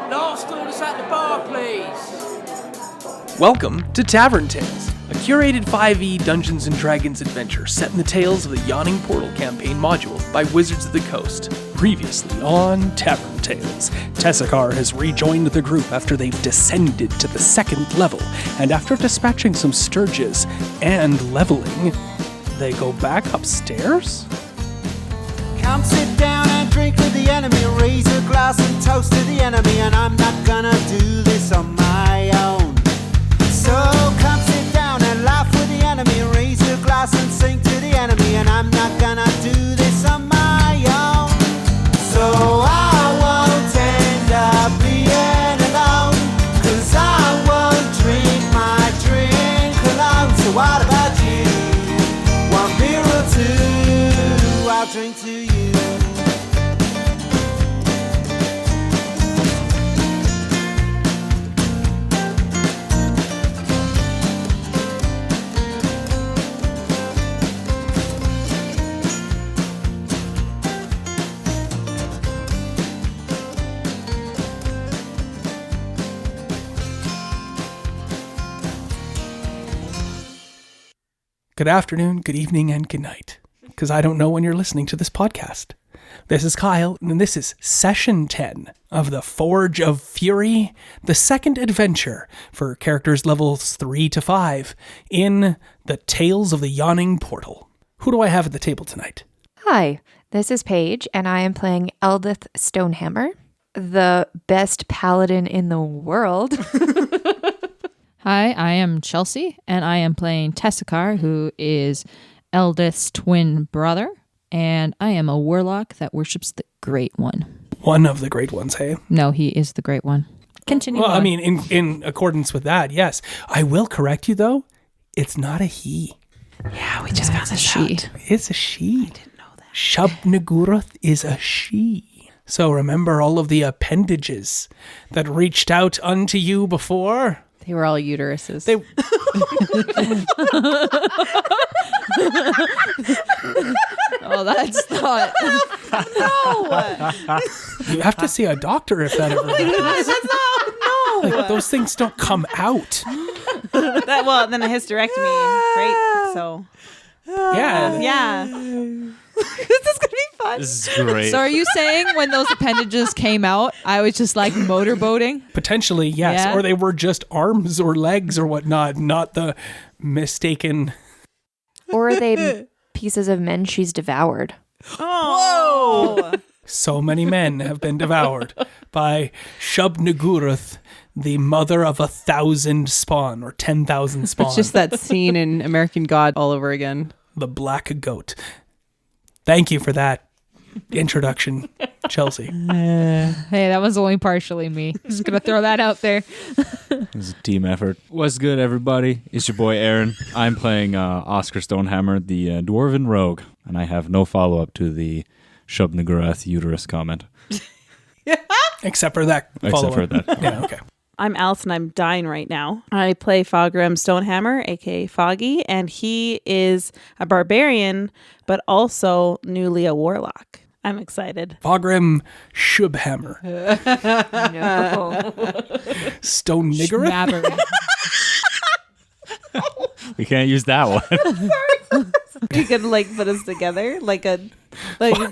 Last orders at the bar, please. Welcome to Tavern Tales, a curated 5e Dungeons & Dragons adventure set in the tales of the Yawning Portal campaign module by Wizards of the Coast. Previously on Tavern Tales, Tessakar has rejoined the group after they've descended to the 2nd level, and after dispatching some Stirges and leveling, they go back upstairs? Come sit down and drink with the enemy, raise a glass and toast to the enemy, and I'm not gonna do this on my own. So come sit down and laugh with the enemy, raise a glass and sing to the enemy, and I'm not gonna do this on my own. So I won't end up being alone, 'cause I won't drink my drink alone. So what about you? One beer or two, I'll drink to you. Good afternoon, good evening, and good night, because I don't know when you're listening to this podcast. This is Kyle, and this is Session 10 of the Forge of Fury, the second adventure for characters levels 3 to 5 in the Tales of the Yawning Portal. Who do I have at the table tonight? Hi, this is Paige, and I am playing Eldith Stonehammer, the best paladin in the world. Hi, I am Chelsea, and I am playing Tessakar, who is Eldith's twin brother, and I am a warlock that worships the Great One. One of the Great Ones, hey? No, he is the Great One. Continue Well, on. I mean, in accordance with that, yes. I will correct you, though. It's not a he. Yeah, we just got the she. It's a she. I didn't know that. Shub-Nagurath is a she. So remember all of the appendages that reached out unto you before? They were all uteruses. They... Oh, that's not... No! You have to see a doctor if that ever happens. No! Like, those things don't come out. Then a hysterectomy, right? So, Yeah. this is going to be fun. This is great. So are you saying when those appendages came out, I was just like motorboating? Potentially, yes. Yeah. Or they were just arms or legs or whatnot, not the mistaken... Or are they pieces of men she's devoured? Oh! Whoa! So many men have been devoured by Shub-Nagurath, the mother of 1,000 spawn, or 10,000 spawn. It's just that scene in American God all over again. The black goat. Thank you for that introduction, Chelsea. Hey, that was only partially me. Just gonna throw that out there. It was a team effort. What's good, everybody? It's your boy Aaron. I'm playing Oscar Stonehammer, the Dwarven Rogue, and I have no follow-up to the Shub-Nagurath uterus comment. Except for that Except for that. Yeah, okay. I'm Allison. I'm dying right now. I play Fogrim Stonehammer, aka Foggy, and he is a barbarian, but also newly a warlock. I'm excited. Fogrim Shubhammer. No. Stone Nigger. Schnabber. We can't use that one. You could put us together like a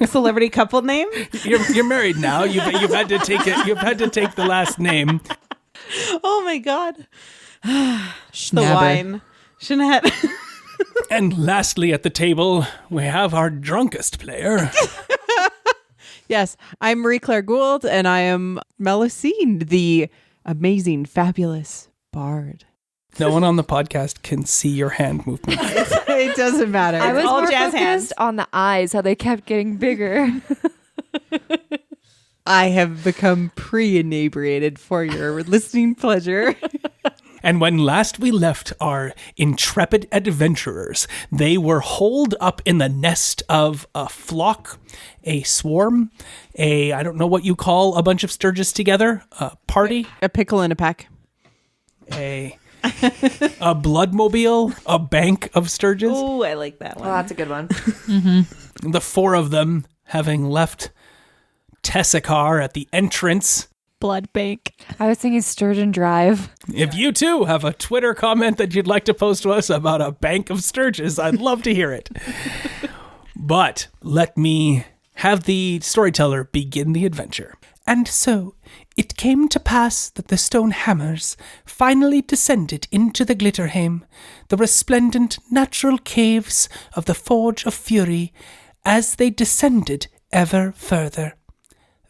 celebrity couple name. You're married now. You've had to take it. You've had to take the last name. Oh my god. The Schnabber. wine. Jeanette. And lastly, at the table, we have our drunkest player. Yes, I'm Marie-Claire Gould, and I am Melusine, the amazing, fabulous bard. No one on the podcast can see your hand movement. It doesn't matter. I was all more jazz focused hands. on the eyes, how they kept getting bigger. I have become pre-inebriated for your listening pleasure. And when last we left our intrepid adventurers, they were holed up in the nest of a flock, a swarm, I don't know what you call a bunch of Stirges together, a party, A pickle in a pack. a bloodmobile, a bank of Stirges. Oh, I like that one. Oh, that's a good one. The four of them having left Tessakar at the entrance blood bank. I was thinking Sturgeon Drive. If you too have a Twitter comment that you'd like to post to us about a bank of Stirges, I'd love to hear it. But let me have the storyteller begin the adventure. And so it came to pass that the stone hammers finally descended into the Glitterheim, the resplendent natural caves of the Forge of Fury, as they descended ever further.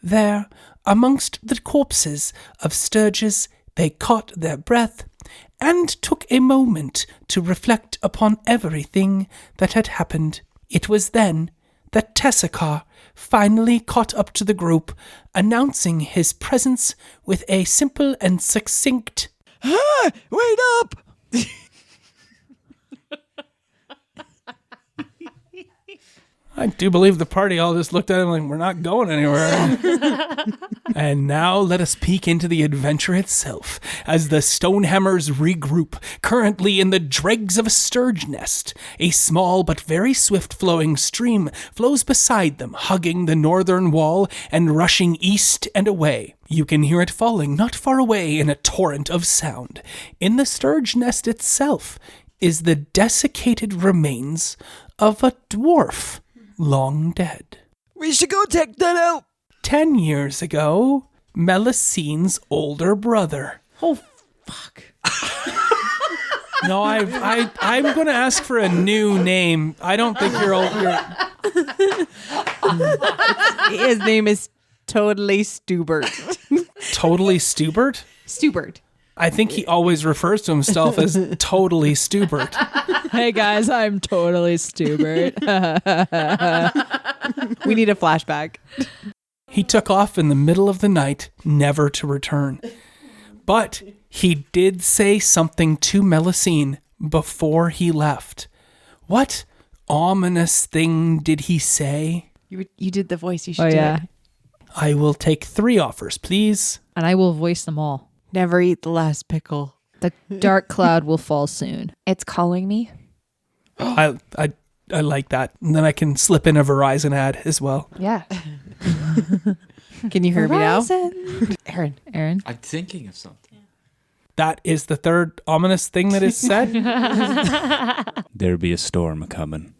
There, amongst the corpses of Stirges, they caught their breath and took a moment to reflect upon everything that had happened. It was then that Tessakar finally caught up to the group, announcing his presence with a simple and succinct, Wait up! I do believe the party all just looked at him like, we're not going anywhere. And now let us peek into the adventure itself, as the Stonehammers regroup, currently in the dregs of a sturge nest. A small but very swift-flowing stream flows beside them, hugging the northern wall and rushing east and away. You can hear it falling not far away in a torrent of sound. In the sturge nest itself is the desiccated remains of a dwarf, long dead. We should go check that out. 10 years ago, Melicine's older brother. Oh, fuck. No, I'm going to ask for a new name. I don't think you're old. His name is Totally Stubert. Totally Stubert? Stubert. I think he always refers to himself as Totally Stubert. Hey guys, I'm totally Stubert. We need a flashback. He took off in the middle of the night, never to return. But he did say something to Melusine before he left. What ominous thing did he say? You did the voice. You should do yeah. it. I will take 3 offers, please. And I will voice them all. Never eat the last pickle. The dark cloud will fall soon. It's calling me. I like that. And then I can slip in a Verizon ad as well. Yeah. Can you hear me now? Verizon. Aaron? I'm thinking of something. That is the third ominous thing that is said. There be a storm coming.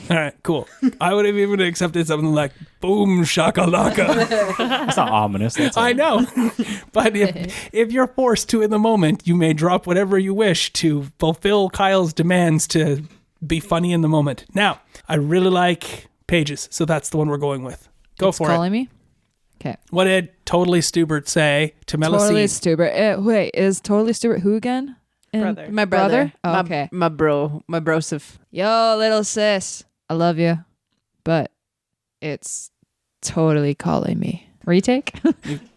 All right, cool. I would have even accepted something like boom shakalaka. That's not ominous. That's I know. But if you're forced to in the moment, you may drop whatever you wish to fulfill Kyle's demands to be funny in the moment. Now, I really like Paige's, so that's the one we're going with. Go It's for calling it. me? Okay. What did Totally Stubert say to Melusine? Totally Stubert. Wait, is Totally Stubert who again? Brother. My brother. Oh, my, okay. My brosif. Yo, little sis. I love you. But it's totally calling me. Retake?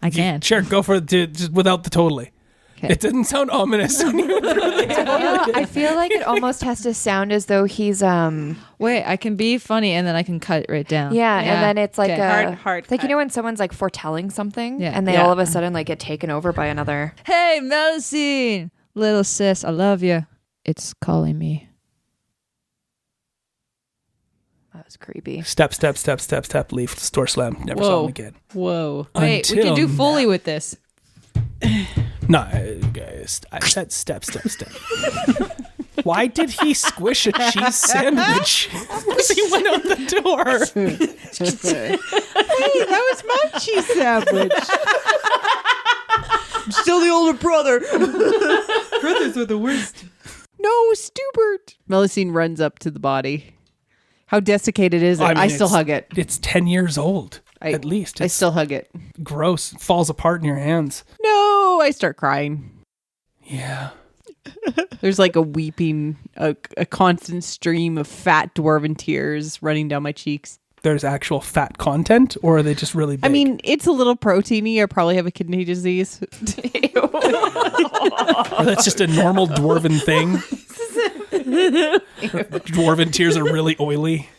I can. Sure, go for it, just without the totally. Okay. It didn't sound ominous. I feel like it almost has to sound as though he's Wait, I can be funny and then I can cut it right down. yeah, and then it's like Okay. a Hard like cut. you know when someone's like foretelling something Yeah. and they all of a sudden like get taken over by another. Hey, Melusine. Little sis, I love you. It's calling me. That was creepy. Step, leaf, store slam. Never saw him again. Whoa. Wait, we can do Foley with this. No, guys, I said step. Why did he squish a cheese sandwich as he went out the door? Hey, that was my cheese sandwich. I'm still the older brother. Brothers are the worst. No, Stubert. Melusine runs up to the body. How desiccated is it? I mean, I still it's- hug it. It's 10 years old, at least. I It's still hug it. gross. It falls apart in your hands. No, I start crying. Yeah. There's like a weeping, a constant stream of fat dwarven tears running down my cheeks. There's actual fat content, or are they just really big? I mean, it's a little proteiny. I probably have a kidney disease. or that's just a normal dwarven thing. Dwarven tears are really oily.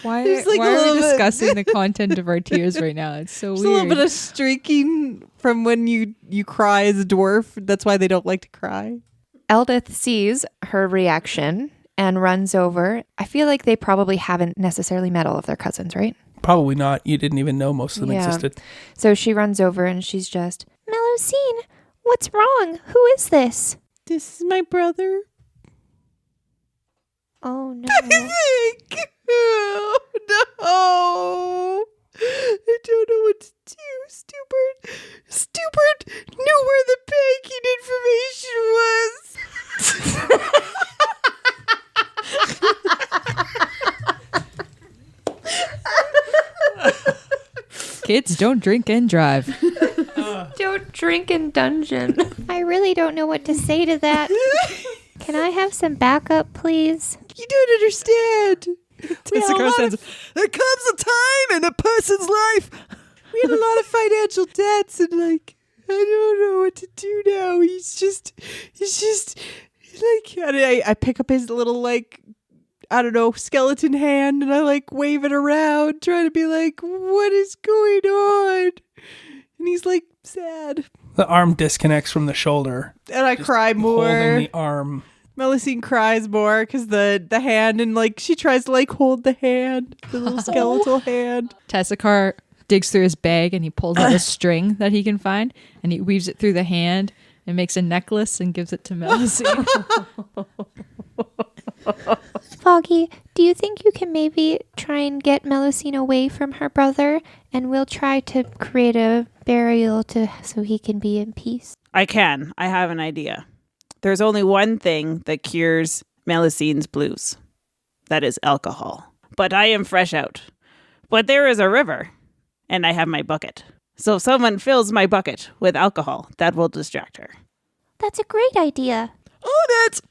Why, There's like why a are little we bit- discussing the content of our tears right now? It's so There's weird. a little bit of streaking from when you cry as a dwarf. That's why they don't like to cry. Eldith sees her reaction and runs over. I feel like they probably haven't necessarily met all of their cousins, right? Probably not. You didn't even know most of them existed. So she runs over and she's just, Melusine, what's wrong? Who is this? This is my brother. Oh, no. Oh, no. I don't know what to do. Stupid knew where the banking information was. Kids, don't drink and drive. Don't drink in dungeon. I really don't know what to say to that. Can I have some backup, please? You don't understand. Tessakar says, There comes a time in a person's life. We had a lot of financial debts, and I don't know what to do now. He's just like, and I pick up his little skeleton hand, and I wave it around, trying to be like, what is going on? And he's sad. The arm disconnects from the shoulder. And I cry more. Holding the arm. Melusine cries more because the hand, and she tries to hold the hand, the little skeletal hand. Tessakar digs through his bag and he pulls out a string that he can find and he weaves it through the hand and makes a necklace and gives it to Melusine. Foggy, do you think you can maybe try and get Melusine away from her brother, and we'll try to create a burial so he can be in peace? I can. I have an idea. There's only one thing that cures Melusine's blues. That is alcohol. But I am fresh out. But there is a river, and I have my bucket. So if someone fills my bucket with alcohol, that will distract her. That's a great idea. On it!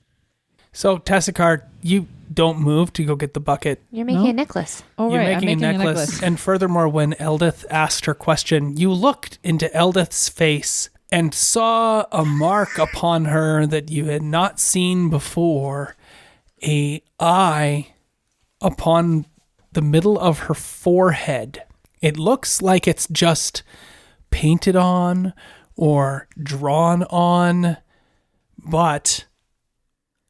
So, Tessakar, you don't move to go get the bucket. You're making a necklace. Oh, You're right. making, a necklace. And furthermore, when Eldith asked her question, you looked into Eldith's face and saw a mark upon her that you had not seen before. An eye upon the middle of her forehead. It looks like it's just painted on or drawn on, but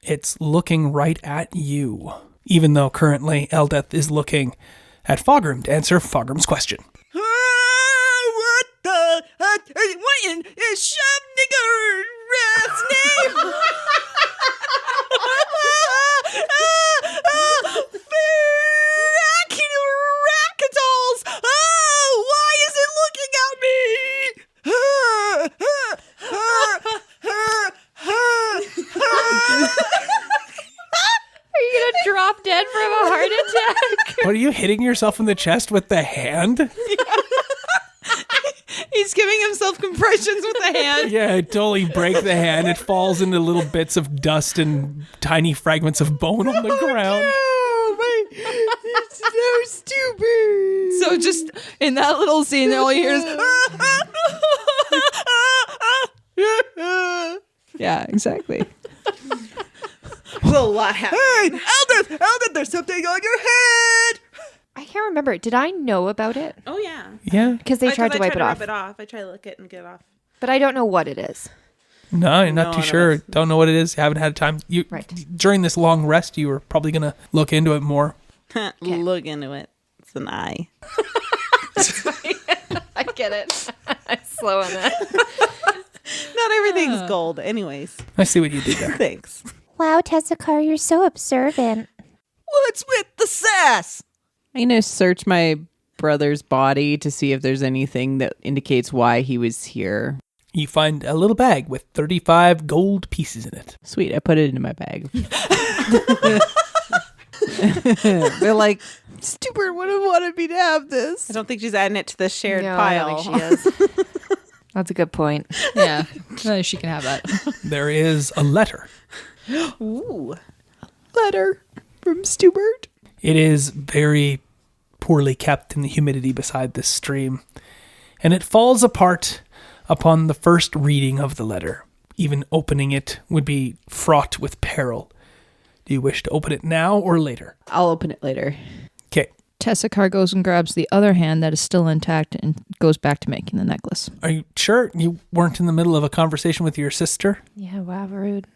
it's looking right at you, even though currently Eldith is looking at Fogrim to answer Fogrim's question. What the? What in Shubnigger's name? Racketals! Oh, why is it looking at me? Are you going to drop dead from a heart attack? What, are you hitting yourself in the chest with the hand? He's giving himself compressions with the hand. Yeah, totally break the hand. It falls into little bits of dust and tiny fragments of bone on the ground. It's so stupid. So just in that little scene, all you hear is... Yeah, exactly. Well, a lot happened. Hey, Eldith, there's something on your head. I can't remember. Did I know about it? Oh, yeah. Yeah. Because they tried to wipe it off. I try to lick it and get it off. But I don't know what it is. No, you're not too sure. Don't know what it is. You haven't had time. During this long rest, you were probably going to look into it more. Look into it. It's an eye. I get it. I'm slow on that. Not everything's gold. Anyways. I see what you did there. Thanks. Wow, Tessakar, you're so observant. What's with the sass? I'm going to search my brother's body to see if there's anything that indicates why he was here. You find a little bag with 35 gold pieces in it. Sweet, I put it into my bag. They're like, stupid would have wanted me to have this. I don't think she's adding it to the shared No, pile. I don't think she is. That's a good point. Yeah, she can have that. There is a letter. Ooh. Letter from Stubert. It is very poorly kept in the humidity beside this stream, and it falls apart upon the first reading of the letter. Even opening it would be fraught with peril. Do you wish to open it now or later? I'll open it later. Okay. Tessakar goes and grabs the other hand that is still intact and goes back to making the necklace. Are you sure you weren't in the middle of a conversation with your sister? Yeah, wow, rude.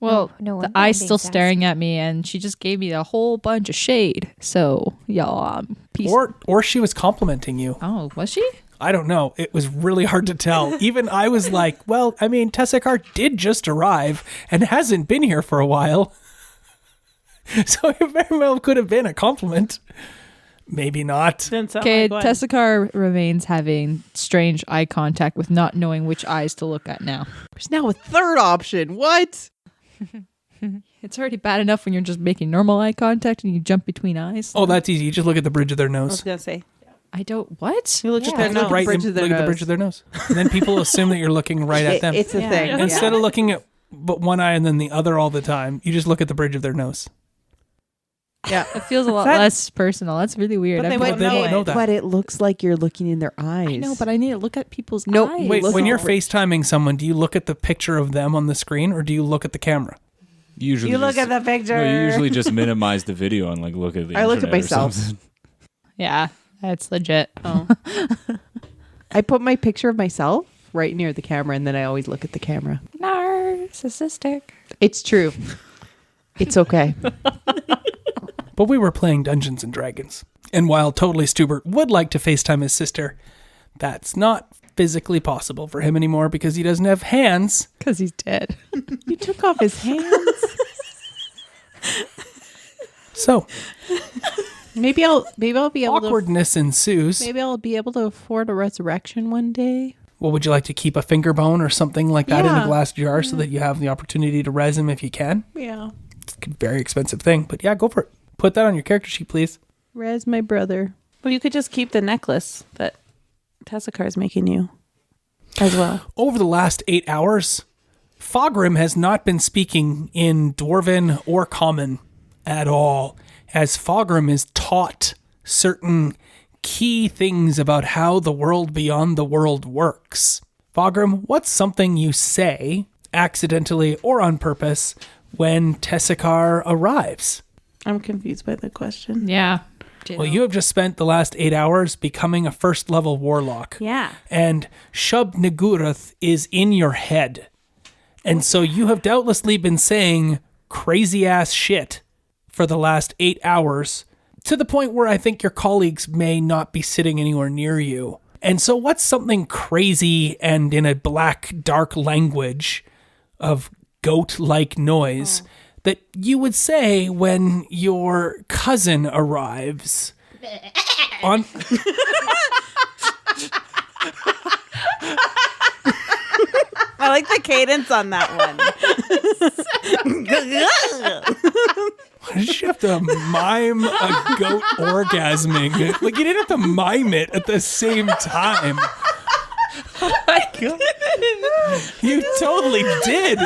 Well, no the wonder eye's I'm being still sassy. staring at me, and she just gave me a whole bunch of shade. So, y'all, peace. Or she was complimenting you. Oh, was she? I don't know. It was really hard to tell. Even I was like, well, I mean, Tessakar did just arrive and hasn't been here for a while. So it very well could have been a compliment. Maybe not. Didn't sound Okay, like one. Tessakar remains having strange eye contact with not knowing which eyes to look at now. There's now a third option. What? It's already bad enough when you're just making normal eye contact and you jump between eyes. Oh, that's easy. You just look at the bridge of their I was nose. gonna say. I don't. What? You look at Yeah. their Look nose. right- bridge of their look at the nose. bridge of their nose. And then people assume that you're looking right at them. It's a Yeah. thing. Instead of looking at but one eye and then the other all the time, you just look at the bridge of their nose. Yeah. It feels a lot that- less personal. That's really weird. But they I've wouldn't never- they won't know that. But it looks like you're looking in their eyes. I know, but I need to look at people's Nope. eyes. Wait, look when you're over. FaceTiming someone, do you look at the picture of them on the screen or do you look at the camera? Usually, You look just- at the picture. No, you usually just minimize the video and like look at the. I look at internet or myself. something. Yeah, that's legit. Oh. I put my picture of myself right near the camera, and then I always look at the camera. Narcissistic. It's true. It's okay. But we were playing Dungeons and Dragons. And while Totally Stubert would like to FaceTime his sister, that's not physically possible for him anymore because he doesn't have hands. Because he's dead. You took off his hands. So Maybe I'll be able awkwardness ensues. to. Maybe I'll be able to afford a resurrection one day. Well, would you like to keep a finger bone or something like that in a Yeah. glass jar so that you have the opportunity to res him if you can? Yeah. It's a very expensive thing, but yeah, go for it. Put that on your character sheet, please. Res my brother. Well, you could just keep the necklace that Tessakar is making you as well. Over the last 8 hours, Fogrim has not been speaking in Dwarven or Common at all, as Fogrim is taught certain key things about how the world beyond the world works. Fogrim, what's something you say, accidentally or on purpose, when Tessakar arrives? I'm confused by the question. Yeah. Well, you have just spent the last 8 hours becoming a first-level warlock. Yeah. And Shub Nigurath is in your head. And so you have doubtlessly been saying crazy-ass shit for the last 8 hours, to the point where I think your colleagues may not be sitting anywhere near you. And so what's something crazy and in a black, dark language of goat-like noise that you would say when your cousin arrives? On... I like the cadence on that one. Why did you have to mime a goat orgasming? Like, you didn't have to mime it at the same time. You totally did.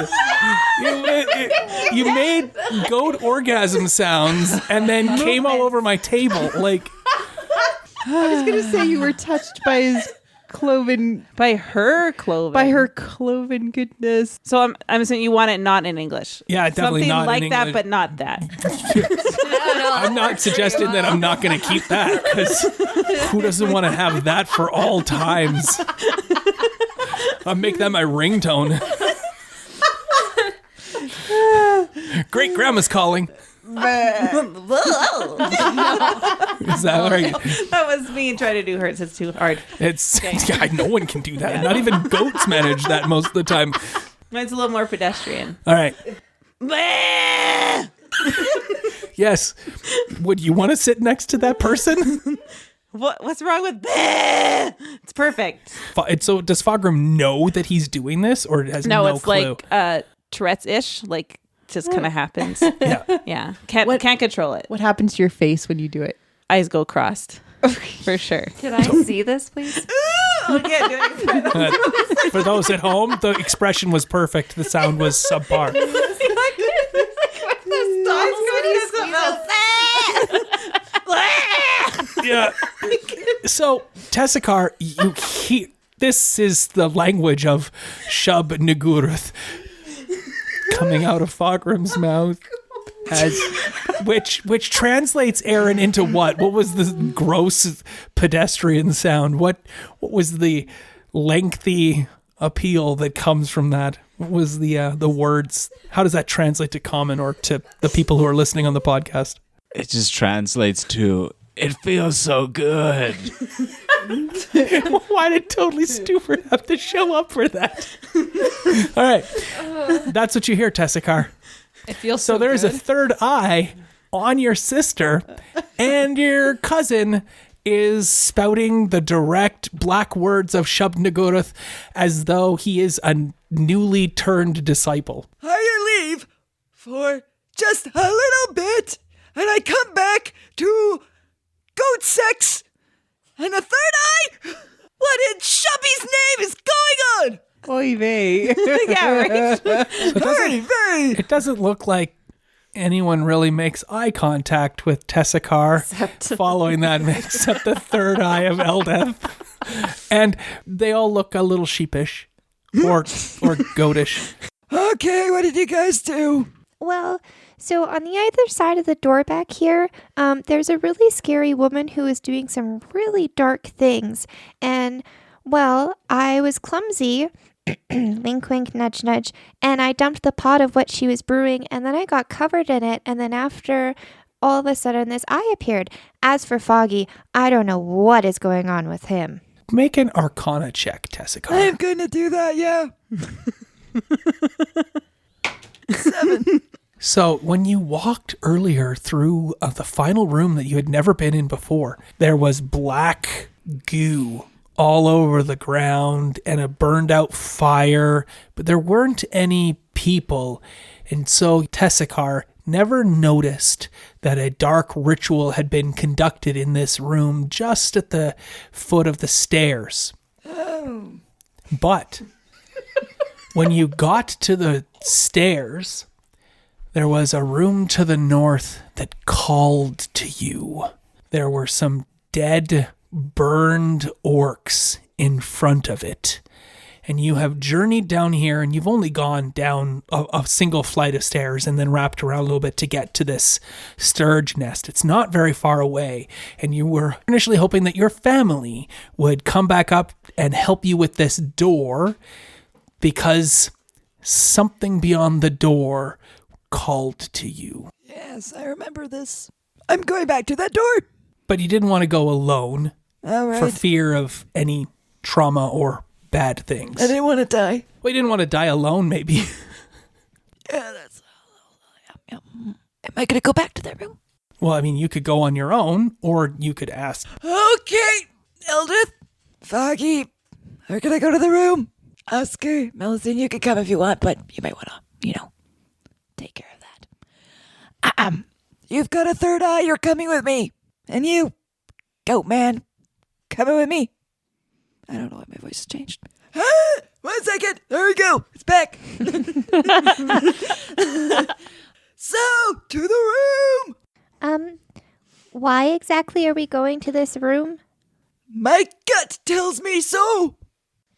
You made goat orgasm sounds and then came all over my table. Like, I was gonna say you were touched by his cloven, By her clothing. by her cloven goodness. So I'm assuming you want it not in English. yeah, definitely Something not like in that, English. but not that. I'm not suggesting that I'm not going to keep that, because who doesn't want to have that for all times? I'll make that my ringtone. Great grandma's calling. Is that all right? That was me trying to do hers. It's too hard. It's yeah, no one can do that. Not even goats manage that most of the time. Mine's a little more pedestrian. All right. Yes. Would you want to sit next to that person? What's wrong with It's perfect. So does Fogrim know that he's doing this, or has no No, it's clue? like Tourette's-ish. Like, just kind of happens. Yeah. Yeah. Can't control it. What happens to your face when you do it? Eyes go crossed. For sure. Can I see this, please? For those at home, the expression was perfect. The sound was subpar. Yeah. So, Tessakar, this is the language of Shub Nigurath coming out of Fogrim's mouth. Which translates Aaron into what? What was the gross pedestrian sound? What was the lengthy appeal that comes from that? What was the words? How does that translate to common or to the people who are listening on the podcast? It just translates to, it feels so good. Why did Totally Stupid have to show up for that? All right. That's what you hear, Tessakar. It feels So there's a third eye on your sister, and your cousin is spouting the direct black words of Shub-Nagurath as though he is a newly turned disciple. I leave for just a little bit, and I come back to goat sex and a third eye. What in Shubby's name is going on? Oy vey. Yeah, right. Very. It doesn't look like anyone really makes eye contact with Tessakar following that, except the third eye of Eldeth. And they all look a little sheepish or goatish. Okay, what did you guys do? Well, so on the other side of the door back here, there's a really scary woman who is doing some really dark things. And, well, I was clumsy. Wink, wink, nudge, nudge. And I dumped the pot of what she was brewing, and then I got covered in it. And then after, all of a sudden, this eye appeared. As for Foggy, I don't know what is going on with him. Make an Arcana check, Tessakar. I'm gonna do that, yeah. 7. So when you walked earlier through the final room that you had never been in before, there was black goo all over the ground and a burned out fire, but there weren't any people. And so Tessakar never noticed that a dark ritual had been conducted in this room just at the foot of the stairs. Oh. But when you got to the stairs, there was a room to the north that called to you. There were some dead, burned orcs in front of it. And you have journeyed down here, and you've only gone down a single flight of stairs and then wrapped around a little bit to get to this Stirge nest. It's not very far away, and you were initially hoping that your family would come back up and help you with this door, because something beyond the door called to you. Yes, I remember this. I'm going back to that door. But you didn't want to go alone All right. for fear of any trauma or bad things. I didn't want to die. Well, you didn't want to die alone, maybe. Yeah, that's... Yeah. Am I going to go back to that room? Well, I mean, you could go on your own, or you could ask. Okay, Eldith, Foggy, we're going to go to the room. Oscar, Melisine, you can come if you want, but you might want to, take care of that. You've got a third eye, you're coming with me. And you, goat man, coming with me. I don't know why my voice has changed. 1 second. There we go. It's back. So, to the room. Why exactly are we going to this room? My gut tells me so.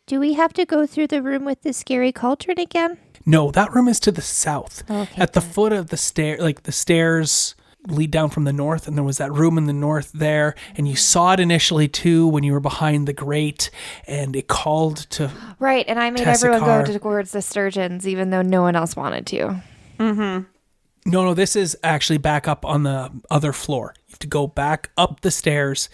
Do we have to go through the room with the scary cauldron again? No, that room is to the south. Okay, At the good. foot of the stair, like the stairs lead down from the north, and there was that room in the north there, and you saw it initially too when you were behind the grate, and it called to... Right, and I made everyone go Tessakar. towards the Stirges, even though no one else wanted to. No, this is actually back up on the other floor. You have to go back up the stairs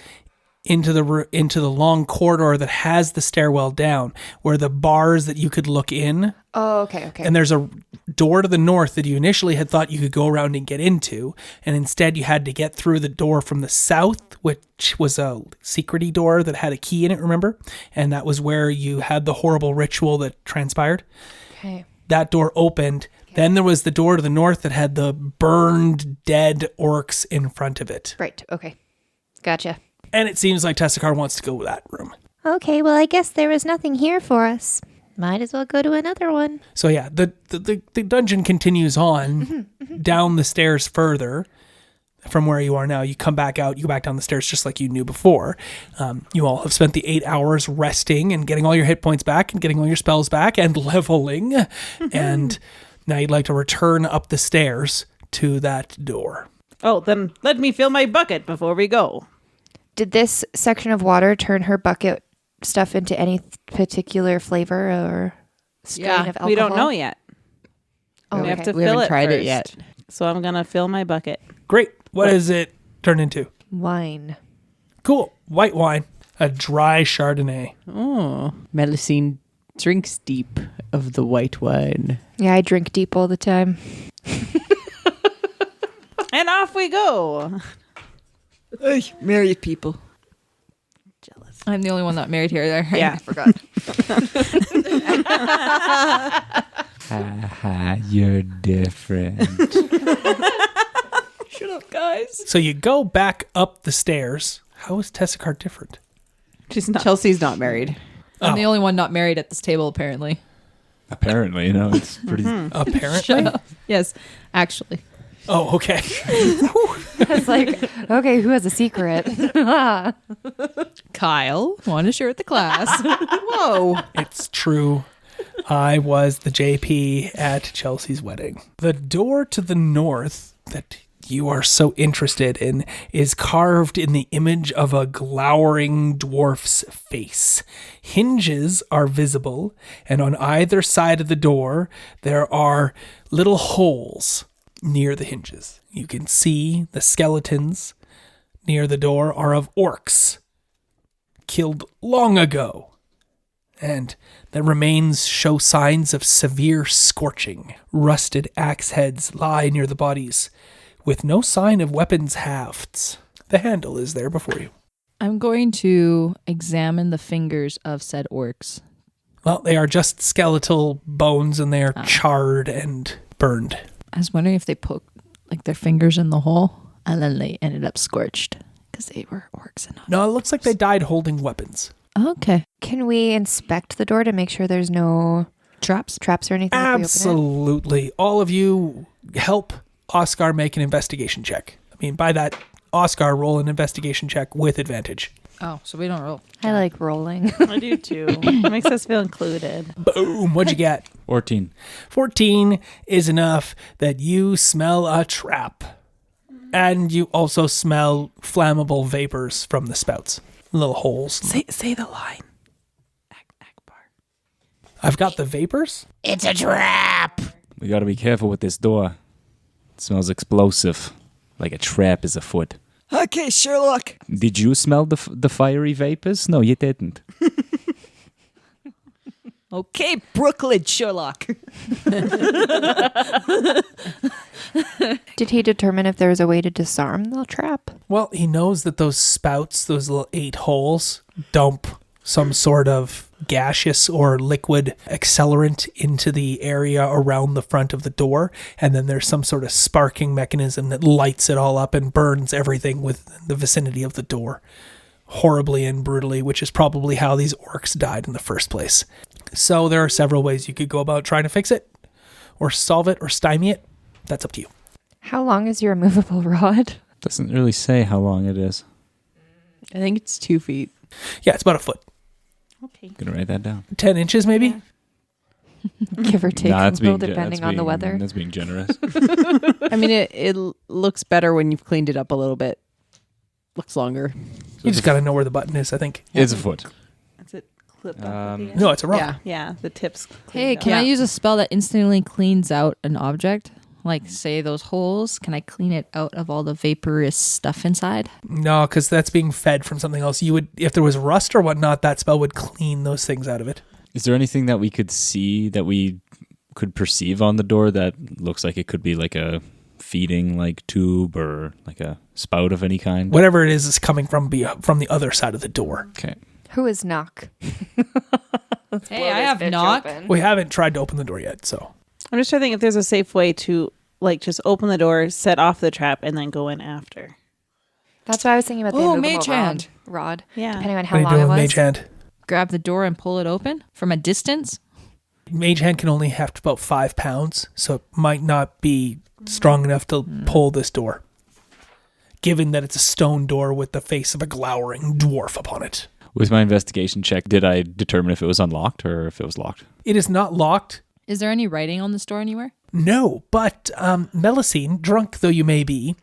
into the long corridor that has the stairwell down, where the bars that you could look in. Oh, okay. And there's a door to the north that you initially had thought you could go around and get into, and instead you had to get through the door from the south, which was a secrety door that had a key in it, remember? And that was where you had the horrible ritual that transpired. Okay. That door opened. Then there was the door to the north that had the burned, dead orcs in front of it. Right, okay. Gotcha. And it seems like Tessakar wants to go to that room. Okay, well, I guess there was nothing here for us. Might as well go to another one. So yeah, the dungeon continues on down the stairs further from where you are now. You come back out, you go back down the stairs just like you knew before. You all have spent the 8 hours resting and getting all your hit points back and getting all your spells back and leveling. And now you'd like to return up the stairs to that door. Oh, then let me fill my bucket before we go. Did this section of water turn her bucket stuff into any particular flavor or strain of alcohol? we don't know yet. Oh, We have okay. to We fill haven't it tried it first. yet. So I'm going to fill my bucket. Great. What does it turn into? Wine. Cool. White wine. A dry Chardonnay. Oh, Melusine drinks deep of the white wine. Yeah, I drink deep all the time. And off we go. Hey, married people. I'm the only one not married here. There. Yeah. I forgot. You're different. Shut up, guys. So you go back up the stairs. How is Tessakar different? She's not. Chelsea's not married. I'm Oh. the only one not married at this table, apparently. Apparently, it's pretty. Apparently. Yes, actually. Oh, okay. It's like, okay, who has a secret? Kyle, want to share with the class. Whoa. It's true. I was the JP at Chelsea's wedding. The door to the north that you are so interested in is carved in the image of a glowering dwarf's face. Hinges are visible, and on either side of the door, there are little holes near the hinges. You can see the skeletons near the door are of orcs killed long ago, and the remains show signs of severe scorching. Rusted axe heads lie near the bodies, with no sign of weapons' hafts. The handle is there before you. I'm going to examine the fingers of said orcs. Well, they are just skeletal bones, and they are charred and burned. I was wondering if they poked like their fingers in the hole and then they ended up scorched because they were orcs and not. No, it looks like they died holding weapons. Okay. Can we inspect the door to make sure there's no Traps. traps or anything? if we open it? Absolutely. All of you help Oscar make an investigation check. I mean, by that, Oscar, roll an investigation check with advantage. Oh, so we don't roll. I like rolling. I do too. It makes us feel included. Boom. What'd you get? 14. 14 is enough that you smell a trap. And you also smell flammable vapors from the spouts. Little holes. Say the line. Akbar. I've got the vapors. It's a trap. We gotta be careful with this door. It smells explosive, like a trap is afoot. Okay, Sherlock. Did you smell the fiery vapors? No, you didn't. Okay, Brooklyn, Sherlock. Did he determine if there was a way to disarm the trap? Well, he knows that those spouts, those little 8 holes, dump some sort of gaseous or liquid accelerant into the area around the front of the door, and then there's some sort of sparking mechanism that lights it all up and burns everything within the vicinity of the door horribly and brutally, which is probably how these orcs died in the first place. So there are several ways you could go about trying to fix it or solve it or stymie it. That's up to you. How long is your immovable rod? Doesn't really say how long it is. I think it's 2 feet. Yeah, it's about a foot. Okay. Gonna write that down. 10 inches maybe? Give or take Nah, a that's little, being, depending on the weather. That's being generous. I mean, it looks better when you've cleaned it up a little bit. Looks longer. You just got to know where the button is, I think. It's a foot. That's it. Clipped off at the end. No, it's a rock. Yeah. Yeah, the tips. Hey, cleaned can up. I use a spell that instantly cleans out an object? Like, say, those holes. Can I clean it out of all the vaporous stuff inside? No, because that's being fed from something else. You would, if there was rust or whatnot, that spell would clean those things out of it. Is there anything that we could see that we could perceive on the door that looks like it could be like a feeding like tube or like a spout of any kind? Whatever it is coming from the other side of the door. Okay. Who is knock? Hey, I have knock. We haven't tried to open the door yet, so. I'm just trying to think if there's a safe way to like just open the door, set off the trap, and then go in after. That's what I was thinking about the Oh, immovable mage hand. rod. Yeah. Depending on What how are you long doing it with was. Mage Hand? Grab the door and pull it open from a distance. Mage Hand can only heft about 5 pounds, so it might not be strong enough to pull this door. Given that it's a stone door with the face of a glowering dwarf upon it. With my investigation check, did I determine if it was unlocked or if it was locked? It is not locked. Is there any writing on this door anywhere? No, but Melusine, drunk though you may be,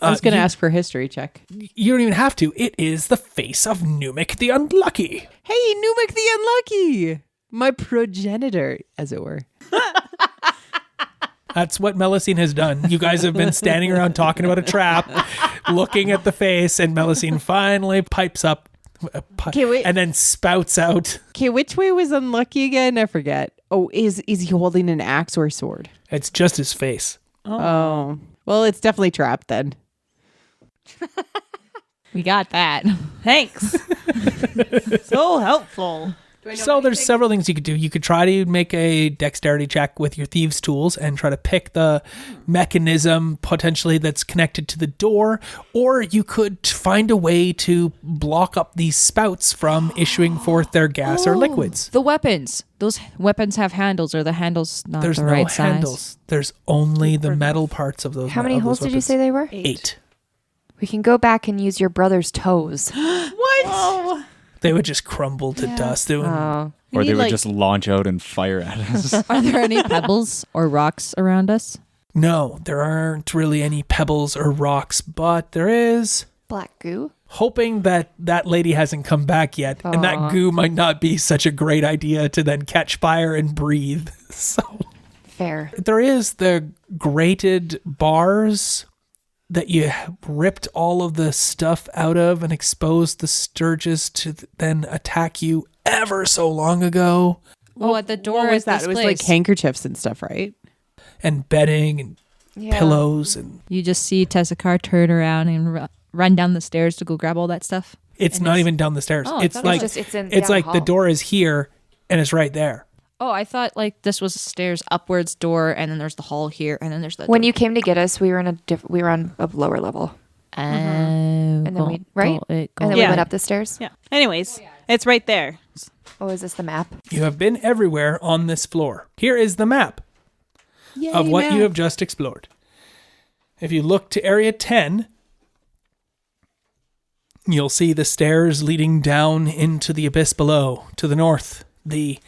I was going to you- ask for a history check. You don't even have to. It is the face of Numic the Unlucky. Hey, Numic the Unlucky. My progenitor, as it were. That's what Melusine has done. You guys have been standing around talking about a trap, looking at the face, and Melusine finally pipes up and then spouts out. Okay, which way was unlucky again? I forget. Oh, is he holding an axe or a sword? It's just his face. Oh. Well, it's definitely trapped then. We got that. Thanks. So helpful. So there's several things you could do. You could try to make a dexterity check with your thieves' tools and try to pick the mechanism potentially that's connected to the door, or you could find a way to block up these spouts from issuing forth their gas or liquids. The weapons. Those weapons have handles, or the handles not There's the no right size. handles. There's only the metal parts of those. How many holes did you say they were? 8. We can go back and use your brother's toes. What? They would just crumble to dust. They would- Oh. Or they would just launch out and fire at us. Are there any pebbles or rocks around us? No, there aren't really any pebbles or rocks, but there is. Black goo? Hoping that that lady hasn't come back yet, and that goo might not be such a great idea to then catch fire and breathe. So Fair. there is the grated bars that you ripped all of the stuff out of and exposed the Stirges to then attack you ever so long ago. Oh, at the door. What was at that? this It was place. like handkerchiefs and stuff, right? And bedding and pillows, and You just see Tessakar turn around and run down the stairs to go grab all that stuff. it's not even down the stairs. Oh, I it's thought it like was it's in it's down like the the hall. door is here and it's right there. Oh, I thought like this was a stairs upwards door, and then there's the hall here, and then there's the When door. you came to get us, we were in we were on a lower level, and and then we and then we Yeah. went up the stairs. Yeah. Anyways, it's right there. Oh, is this the map? You have been everywhere on this floor. Here is the map of what you have just explored. If you look to area 10, you'll see the stairs leading down into the abyss below. To the north, the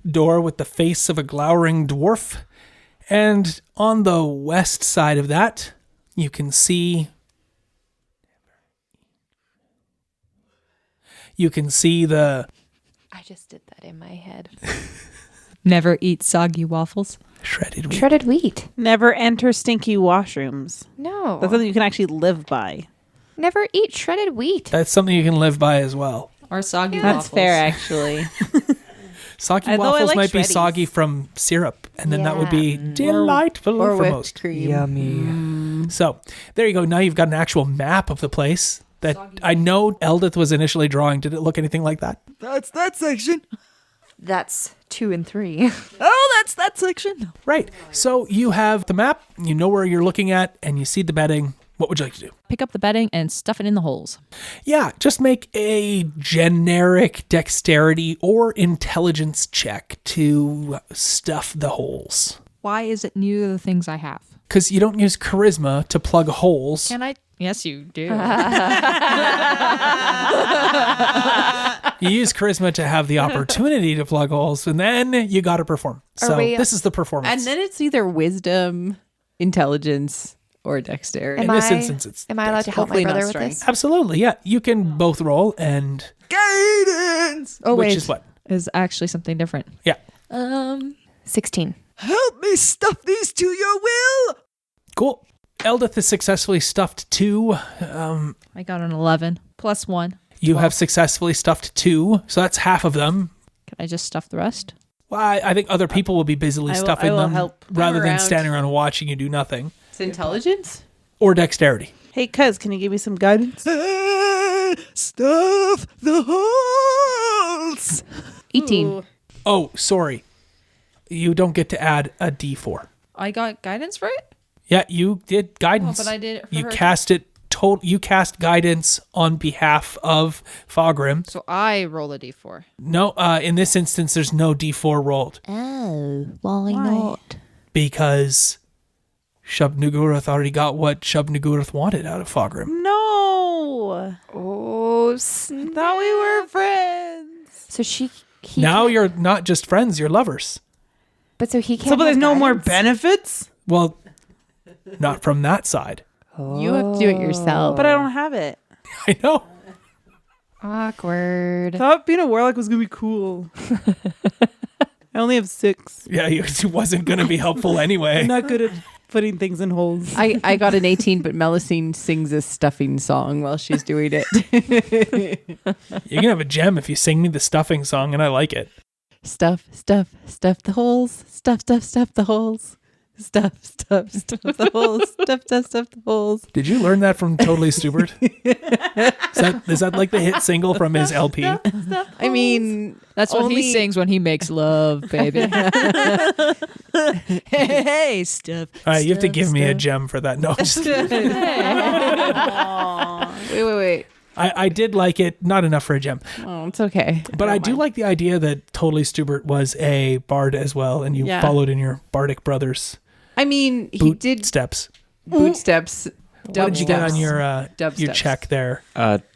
door with the face of a glowering dwarf. And on the west side of that, you can see the I just did that in my head. never eat soggy waffles. shredded wheat. Shredded wheat. Never enter stinky washrooms. No. That's something you can actually live by. Never eat shredded wheat. That's something you can live by as well. Or soggy That's waffles. fair, actually. Soggy Although I waffles like might be shreddies. soggy from syrup, and then that would be delightful Or for whipped most. cream. Yummy. So there you go. Now you've got an actual map of the place that I know Eldith was initially drawing. Did it look anything like that? That's that section. That's 2 and 3. Oh, that's that section. Right. So you have the map, you know where you're looking at, and you see the bedding. What would you like to do? Pick up the bedding and stuff it in the holes. Yeah, just make a generic dexterity or intelligence check to stuff the holes. Why is it new to the things I have? Because you don't use charisma to plug holes. Can I? Yes, you do. You use charisma to have the opportunity to plug holes, and then you got to perform. So this is the performance. And then it's either wisdom, intelligence, or dexterity. In this instance, it's Am I allowed to help my Hopefully not brother with strength. this? absolutely, yeah. You can both roll, and Guidance. Oh, which wait. is what? Is actually something different. Yeah, 16. Help me stuff these to your will. cool. Eldith is successfully stuffed 2. I got an 11 plus 1. You have successfully stuffed 2, so that's half of them. Can I just stuff the rest? Well, I think other people will be busily stuffing I will them help. rather I'm than around. standing around watching you do nothing. It's intelligence? Or dexterity. Hey, cuz, can you give me some guidance? Stuff the holes. 18. Oh, sorry. You don't get to add a d4. I got guidance for it? Yeah, you did guidance. Oh, but I did it for you her cast it you cast guidance on behalf of Fogrim. So I roll a d4. No, in this instance there's no d4 rolled Oh, why not? because Shub-Niggurath already got what Shub-Niggurath wanted out of Fogrim. No. Oh, Thought we were friends. So he Now can't- you're not just friends, you're lovers. But so he can't. So, but there's have no more guidance? benefits? Well, not from that side. You have to do it yourself. But I don't have it. I know. Awkward. Thought being a warlock was gonna be cool. I only have 6. Yeah, it wasn't going to be helpful anyway. I'm not good at putting things in holes. I got an 18, but Melusine sings a stuffing song while she's doing it. You can have a gem if you sing me the stuffing song, and I like it. Stuff the holes. Stuff the holes. Stuff the holes. Stuff the holes. Did you learn that from Totally Stupid? Is that like the hit single from his LP? I mean, That's what he sings when he makes love, baby. hey, stuff. All right, you have to give me a gem for that. No, Wait. I did like it. Not enough for a gem. Oh, it's okay. But I do like the idea that Totally Stupid was a bard as well, and you followed in your bardic brothers' I mean, he boot did steps. boot steps. What did you get on your Dubsteps. check there?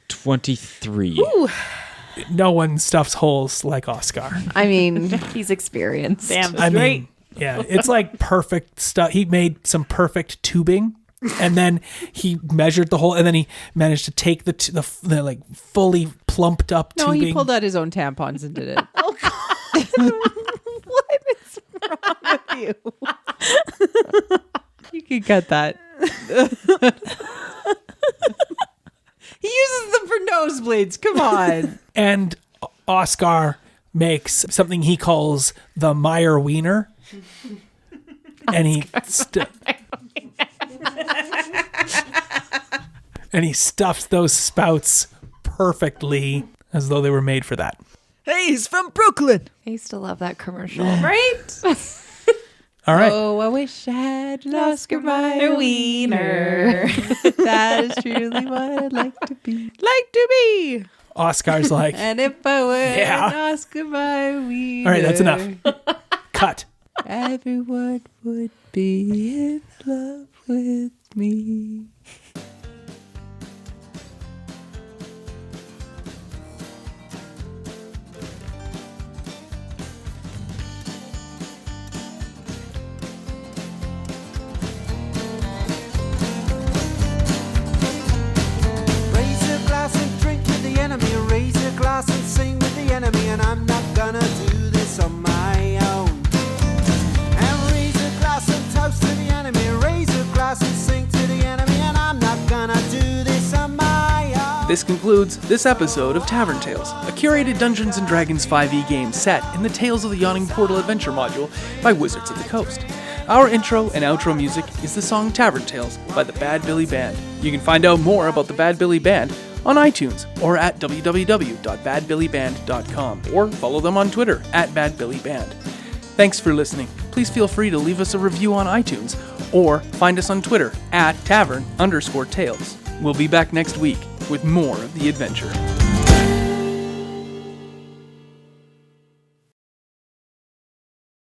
23. No one stuffs holes like Oscar. I mean, He's experienced. Damn I straight. mean, yeah, it's like perfect stuff. He made some perfect tubing, and then he measured the hole, and then he managed to take the like fully plumped up no, tubing. he pulled out his own tampons and did it. Oh, God. What is wrong with you? You can cut that. He uses them for nosebleeds. Come on. And Oscar makes something he calls the Meyer Wiener. And he and he stuffs those spouts perfectly as though they were made for that. Hey, he's from Brooklyn. I used to love that commercial. Right? All right. Oh, I wish I had an Oscar Mayer wiener. That is truly what I'd like to be. Oscar's like, And if I were Yeah. an Oscar Mayer wiener. all right, that's enough. Cut. Everyone would be in love with me. Raise a glass and drink with the enemy. Raise a glass and sing with the enemy. And I'm not gonna do this on my own. And raise a glass and toast to the enemy. Raise a glass and sing to the enemy. And I'm not gonna do this on my own. This concludes this episode of Tavern Tales, a curated Dungeons & Dragons 5e game set in the Tales of the Yawning Portal adventure module by Wizards of the Coast. Our intro and outro music is the song Tavern Tales by the Bad Billy Band. You can find out more about the Bad Billy Band on iTunes or at www.badbillyband.com or follow them on Twitter at badbillyband. Thanks for listening. Please feel free to leave us a review on iTunes or find us on Twitter at tavern_tales. We'll be back next week with more of the adventure.